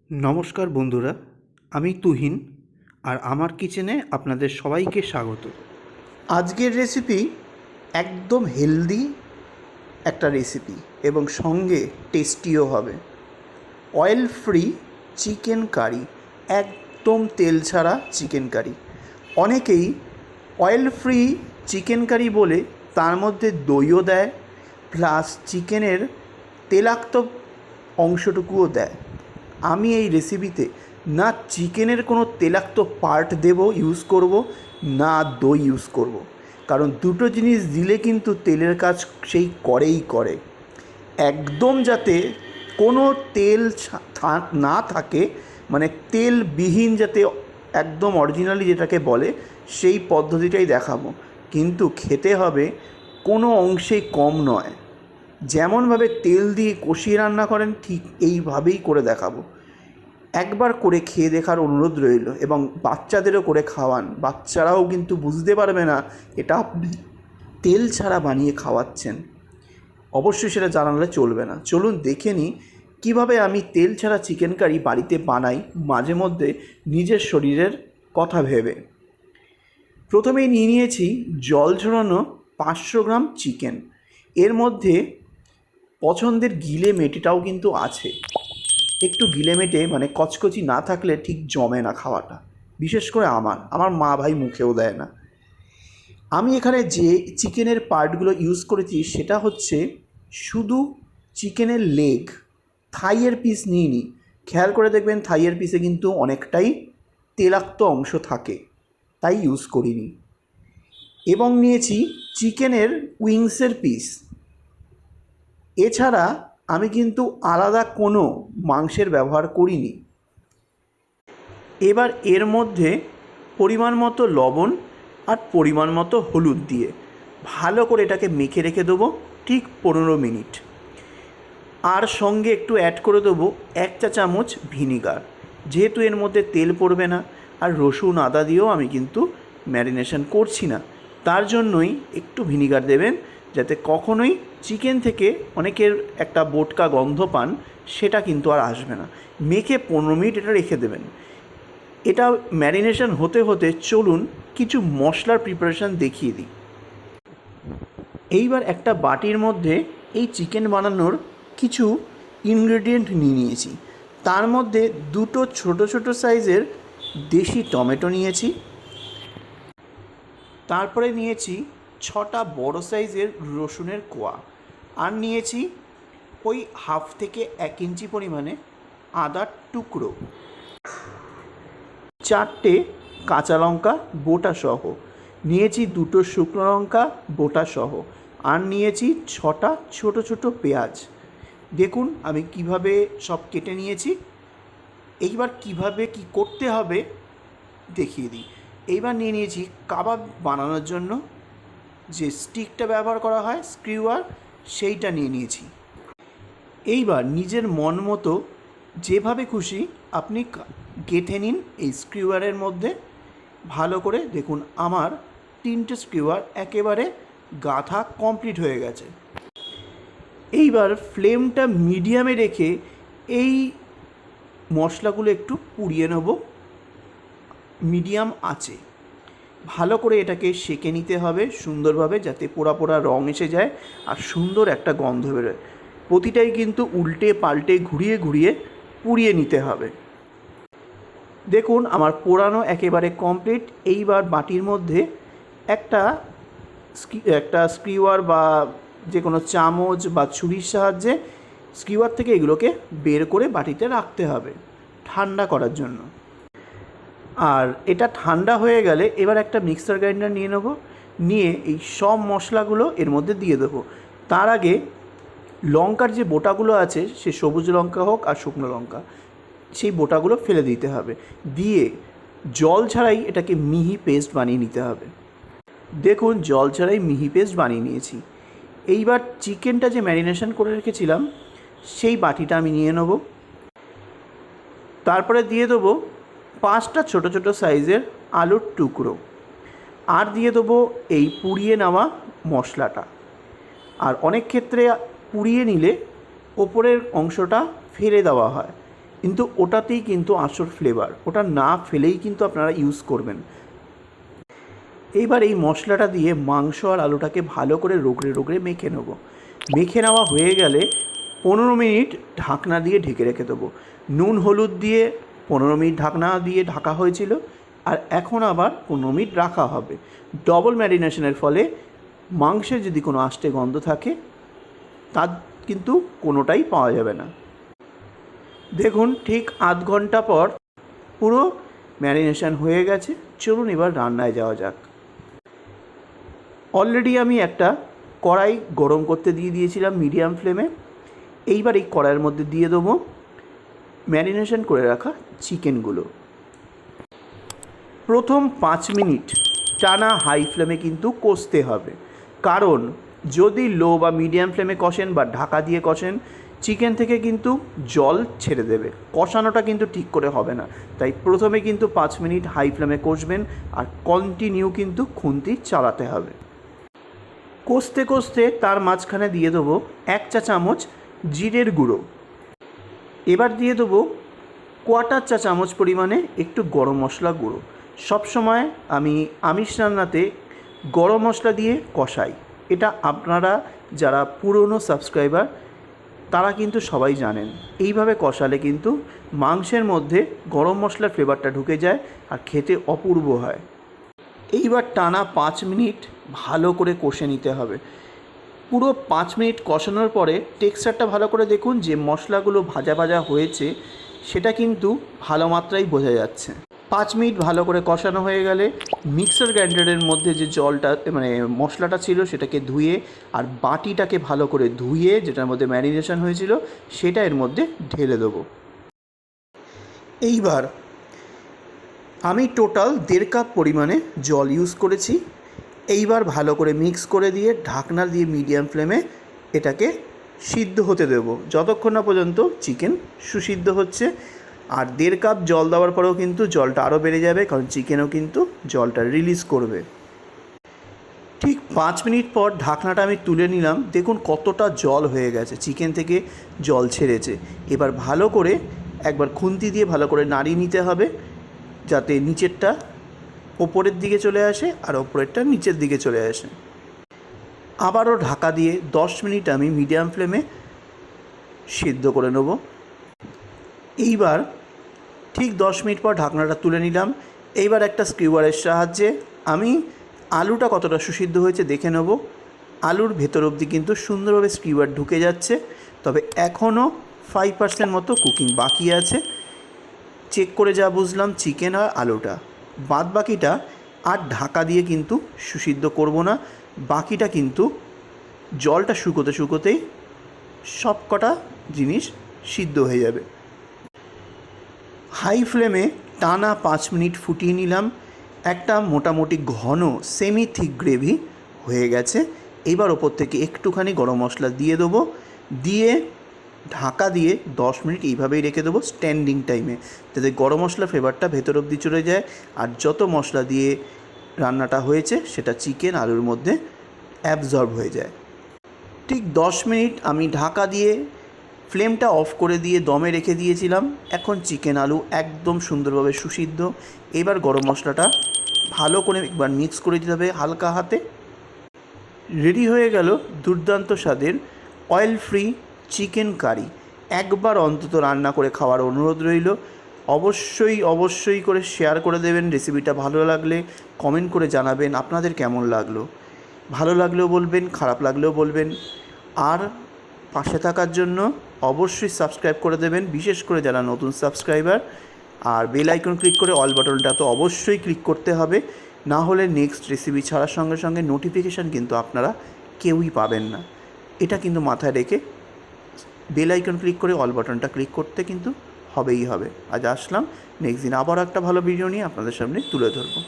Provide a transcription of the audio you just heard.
নমস্কার বন্ধুরা, আমি তুহিন আর আমার কিচেনে আপনাদের সবাইকে স্বাগত। আজকের রেসিপি একদম হেলদি একটা রেসিপি এবং সঙ্গে টেস্টিও হবে। অয়েল ফ্রি চিকেন কারি, একদম তেল ছাড়া চিকেন কারি। অনেকেই অয়েল ফ্রি চিকেন কারি বলে তার মধ্যে দইও দেয়, প্লাস চিকেনের তেলাক্ত অংশটুকুও দেয়। আমি এই রেসিপিতে না চিকেনের কোনো তেলাক্ত পার্ট ইউজ করব, না দই ইউজ করব, কারণ দুটো জিনিস দিলে কিন্তু তেলের কাজ সেই করেই করে। একদম যাতে কোনো তেল না থাকে, মানে তেলবিহীন, যাতে একদম অরিজিনালি যেটাকে বলে সেই পদ্ধতিটাই দেখাবো। কিন্তু খেতে হবে কোনো অংশেই কম নয়। যেমনভাবে তেল দিয়ে কষিয়ে রান্না করেন ঠিক এইভাবেই করে দেখাবো। একবার করে খেয়ে দেখার অনুরোধ রইল এবং বাচ্চাদেরও করে খাওয়ান। বাচ্চারাও কিন্তু বুঝতে পারবে না এটা আপনি তেল ছাড়া বানিয়ে খাওয়াচ্ছেন। অবশ্যই সেটা জানালে চলবে না। চলুন দেখে নিই কীভাবে আমি তেল ছাড়া চিকেন কারি বাড়িতে বানাই, মাঝে মধ্যে নিজের শরীরের কথা ভেবে। প্রথমেই নিয়েছি জল ঝরানো 500 গ্রাম চিকেন। এর মধ্যে পছন্দের গিলে মেটেটাও কিন্তু আছে। একটু গিলে মেটে মানে কচকচি না থাকলে ঠিক জমে না খাওয়াটা, বিশেষ করে আমার মা ভাই মুখেও দেয় না। আমি এখানে যে চিকেনের পার্টগুলো ইউজ করেছি সেটা হচ্ছে শুধু চিকেনের লেগ, থাইয়ের পিস নিইনি। খেয়াল করে দেখবেন থাইয়ের পিসে কিন্তু অনেকটাই তেলাক্ত অংশ থাকে, তাই ইউজ করিনি। এবং নিয়েছি চিকেনের উইংসের পিস। এছাড়া আমি কিন্তু আলাদা কোনো মাংসের ব্যবহার করিনি। এবার এর মধ্যে পরিমাণ মতো লবণ আর পরিমাণ মতো হলুদ দিয়ে ভালো করে এটাকে মেখে রেখে দেবো ঠিক 15 মিনিট। আর সঙ্গে একটু অ্যাড করে দেবো 1 চা চামচ ভিনিগার, যেহেতু এর মধ্যে তেল পড়বে না আর রসুন আদা দিয়েও আমি কিন্তু ম্যারিনেশন করছি না, তার জন্যই একটু ভিনিগার দেবেন, যাতে কখনোই চিকেন থেকে অনেকের একটা বোটকা গন্ধ পান, সেটা কিন্তু আর আসবে না। মেখে 15 মিনিট এটা রেখে দেবেন। এটা ম্যারিনেশন হতে হতে চলুন কিছু মশলার প্রিপারেশান দেখিয়ে দিই। এইবার একটা বাটির মধ্যে এই চিকেন বানানোর কিছু ইনগ্রেডিয়েন্ট নিয়েছি। তার মধ্যে 2টো ছোটো ছোটো সাইজের দেশি টমেটো নিয়েছি। তারপরে নিয়েছি 6টা বড় সাইজের রসুনের কোয়া। আর নিয়েছি ওই 1/2 থেকে 1 ইঞ্চি পরিমাণে আদার টুকরো। 4টে কাঁচা লঙ্কা বোটা সহ নিয়েছি, 2টো শুকনো লঙ্কা বোটা সহ। আর নিয়েছি 6টা ছোটো ছোটো পেঁয়াজ। দেখুন আমি কিভাবে সব কেটে নিয়েছি। এইবার কিভাবে কি করতে হবে দেখিয়ে দিই। এইবার নিয়েছি কাবাব বানানোর জন্য যে স্টিকটা ব্যবহার করা হয়, স্ক্রিউয়ার, সেইটা নিয়েছি। এইবার নিজের মন মতো যেভাবে খুশি আপনি গেঁথে নিন এই স্ক্রিউয়ারের মধ্যে ভালো করে। দেখুন আমার 3টে স্ক্রিউয়ার একেবারে গাঁথা কমপ্লিট হয়ে গেছে। এইবার ফ্লেমটা মিডিয়ামে রেখে এই মশলাগুলো একটু পুড়িয়ে নেব মিডিয়াম আঁচে। ভালো করে এটাকে সেঁকে নিতে হবে সুন্দরভাবে, যাতে পোড়া পোড়া রং এসে যায় আর সুন্দর একটা গন্ধ বেরোয়। প্রতিটাই কিন্তু উল্টে পাল্টে ঘুরিয়ে ঘুরিয়ে পুড়িয়ে নিতে হবে। দেখুন আমার পোড়ানো একেবারে কমপ্লিট। এইবার বাটির মধ্যে একটা স্ক্রিউয়ার বা যে কোনো চামচ বা ছুরির সাহায্যে স্ক্রিউয়ার থেকে এগুলোকে বের করে বাটিতে রাখতে হবে ঠান্ডা করার জন্য। আর এটা ঠান্ডা হয়ে গেলে এবার একটা মিক্সার গ্রাইন্ডার নিয়ে নেব, নিয়ে এই সব মশলাগুলো এর মধ্যে দিয়ে দেবো। তার আগে লঙ্কার যে বোটাগুলো আছে, সে সবুজ লঙ্কা হোক আর শুকনো লঙ্কা, সেই বোটাগুলো ফেলে দিতে হবে। দিয়ে জল ছাড়াই এটাকে মিহি পেস্ট বানিয়ে নিতে হবে। দেখুন জল ছাড়াই মিহি পেস্ট বানিয়ে নিয়েছি। এইবার চিকেনটা যে ম্যারিনেশন করে রেখেছিলাম সেই বাটিটা আমি নিয়ে নেব। তারপরে দিয়ে দেবো 5টা ছোটো ছোটো সাইজের আলুর টুকরো। আর দিয়ে দেবো এই পুড়িয়ে নেওয়া মশলাটা। আর অনেক ক্ষেত্রে পুড়িয়ে নিলে ওপরের অংশটা ফেলে দেওয়া হয়, কিন্তু ওটাতেই কিন্তু আসল ফ্লেভার, ওটা না ফেলেই কিন্তু আপনারা ইউজ করবেন। এইবার এই মশলাটা দিয়ে মাংস আর আলুটাকে ভালো করে রগড়ে রগড়ে মেখে নেব। মেখে নেওয়া হয়ে গেলে 15 মিনিট ঢাকনা দিয়ে ঢেকে রেখে দেবো। নুন হলুদ দিয়ে 15 মিনিট ঢাকনা দিয়ে ঢাকা হয়েছিল, আর এখন আবার 15 মিনিট রাখা হবে। ডবল ম্যারিনেশনের ফলে মাংসের যদি কোনো আষ্টে গন্ধ থাকে তার কিন্তু কোনোটাই পাওয়া যাবে না। দেখুন ঠিক আধ ঘন্টা পর পুরো ম্যারিনেশন হয়ে গেছে। চলুন এবার রান্নায় যাওয়া যাক। অলরেডি আমি একটা কড়াই গরম করতে দিয়ে দিয়েছিলাম মিডিয়াম ফ্লেমে। এইবার এই কড়াইয়ের মধ্যে দিয়ে দেবো ম্যারিনেশন করে রাখা চিকেনগুলো। প্রথম 5 মিনিট টানা হাই ফ্লেমে কিন্তু কষতে হবে, কারণ যদি লো বা মিডিয়াম ফ্লেমে কষেন বা ঢাকা দিয়ে কষেন চিকেন থেকে কিন্তু জল ছেড়ে দেবে, কষানোটা কিন্তু ঠিক করে হবে না। তাই প্রথমে কিন্তু 5 মিনিট হাই ফ্লেমে কষবেন আর কন্টিনিউ কিন্তু খুন্তি চালাতে হবে। কষতে কষতে তার মাঝখানে দিয়ে দেবো 1 চা চামচ জিরের গুঁড়ো। এবার দিয়ে দেবো 1/4 চা চামচ পরিমাণে একটু গরম মশলা গুঁড়ো। সবসময় আমি আমিষ রান্নাতে গরম মশলা দিয়ে কষাই, এটা আপনারা যারা পুরনো সাবস্ক্রাইবার তারা কিন্তু সবাই জানেন। এইভাবে কষালে কিন্তু মাংসের মধ্যে গরম মশলার ফ্লেভারটা ঢুকে যায় আর খেতে অপূর্ব হয়। এইবার টানা 5 মিনিট ভালো করে কষে নিতে হবে। পুরো 5 মিনিট কষানোর পরে টেক্সচারটা ভালো করে দেখুন, যে মশলাগুলো ভাজা ভাজা হয়েছে সেটা কিন্তু ভালো মাত্রায় বোঝা যাচ্ছে। 5 মিনিট ভালো করে কষানো হয়ে গেলে মিক্সার গ্রাইন্ডারের মধ্যে যে জলটা মানে মশলাটা ছিল সেটাকে ধুয়ে আর বাটিটাকে ভালো করে ধুয়ে যেটার মধ্যে ম্যারিনেশন হয়েছিল সেটা এর মধ্যে ঢেলে দেবো। এইবার আমি টোটাল 1.5 কাপ পরিমাণে জল ইউজ করেছি। এইবার ভালো করে মিক্স করে দিয়ে ঢাকনা দিয়ে মিডিয়াম ফ্লেমে এটাকে সিদ্ধ হতে দেব যতক্ষণ না পর্যন্ত চিকেন সুসিদ্ধ হচ্ছে। আর 1.5 কাপ জল দেওয়ার পরেও কিন্তু জলটা আরও বেড়ে যাবে, কারণ চিকেনও কিন্তু জলটা রিলিজ করবে। ঠিক 5 মিনিট পর ঢাকনাটা আমি তুলে নিলাম। দেখুন কতটা জল হয়ে গেছে, চিকেন থেকে জল ছেড়েছে। এবার ভালো করে একবার খুন্তি দিয়ে ভালো করে নাড়িয়ে নিতে হবে, যাতে নিচেরটা ওপরের দিকে চলে আসে আর ওপরেরটা নিচের দিকে চলে আসে। আবারও ঢাকা দিয়ে 10 মিনিট আমি মিডিয়াম ফ্লেমে সিদ্ধ করে নেব। এইবার ঠিক 10 মিনিট পর ঢাকনাটা তুলে নিলাম। এইবার একটা স্কিউয়ারের সাহায্যে আমি আলুটা কতটা সুসিদ্ধ হয়েছে দেখে নেব। আলুর ভেতর অবধি কিন্তু সুন্দরভাবে স্কিউয়ার ঢুকে যাচ্ছে, তবে এখনও 5% মতো কুকিং বাকি আছে। চেক করে যা বুঝলাম চিকেন আর আলুটা, বাদ বাকিটা আর ঢাকা দিয়ে কিন্তু সুসিদ্ধ করব না। বাকিটা কিন্তু জলটা শুকোতে শুকোতেই সব কটা জিনিস সিদ্ধ হয়ে যাবে। হাই ফ্লেমে টানা 5 মিনিট ফুটিয়ে নিলাম। একটা মোটামুটি ঘন সেমি থিক গ্রেভি হয়ে গেছে। এবার ওপর থেকে একটুখানি গরম মশলা দিয়ে দেবো, দিয়ে ঢাকা দিয়ে 10 মিনিট এইভাবেই রেখে দেবো স্ট্যান্ডিং টাইমে, যাতে গরম মশলার ফ্লেভারটা ভেতর অবধি চলে যায় আর যত মশলা দিয়ে রান্নাটা হয়েছে সেটা চিকেন আলুর মধ্যে অ্যাবজর্ব হয়ে যায়। ঠিক 10 মিনিট আমি ঢাকা দিয়ে ফ্লেমটা অফ করে দিয়ে দমে রেখে দিয়েছিলাম। এখন চিকেন আলু একদম সুন্দরভাবে সুসিদ্ধ। এবার গরম মশলাটা ভালো করে একবার মিক্স করে দিতে হবে হালকা হাতে। রেডি হয়ে গেল দুর্দান্ত স্বাদের অয়েল ফ্রি চিকেন কারি। একবার অন্তত রান্না করে খাওয়ার অনুরোধ রইল। অবশ্যই করে শেয়ার করে দেবেন। রেসিপিটা ভালো লাগলে কমেন্ট করে জানাবেন আপনাদের কেমন লাগলো। ভালো লাগলেও বলবেন, খারাপ লাগলেও বলবেন। আর পাশে থাকার জন্য অবশ্যই সাবস্ক্রাইব করে দেবেন, বিশেষ করে যারা নতুন সাবস্ক্রাইবার। আর বেল আইকন ক্লিক করে অল বাটনটা তো অবশ্যই ক্লিক করতে হবে, না হলে নেক্সট রেসিপি ছাড়ার সঙ্গে সঙ্গে নোটিফিকেশান কিন্তু আপনারা কেউই পাবেন না। এটা কিন্তু মাথায় রেখে বেল আইকন ক্লিক করে অল বাটনটা ক্লিক করতে কিন্তু হবেই হবে। আজ আসলাম, নেক্সট দিন আবার একটা ভালো ভিডিও নিয়ে আপনাদের সামনে তুলে ধরবো।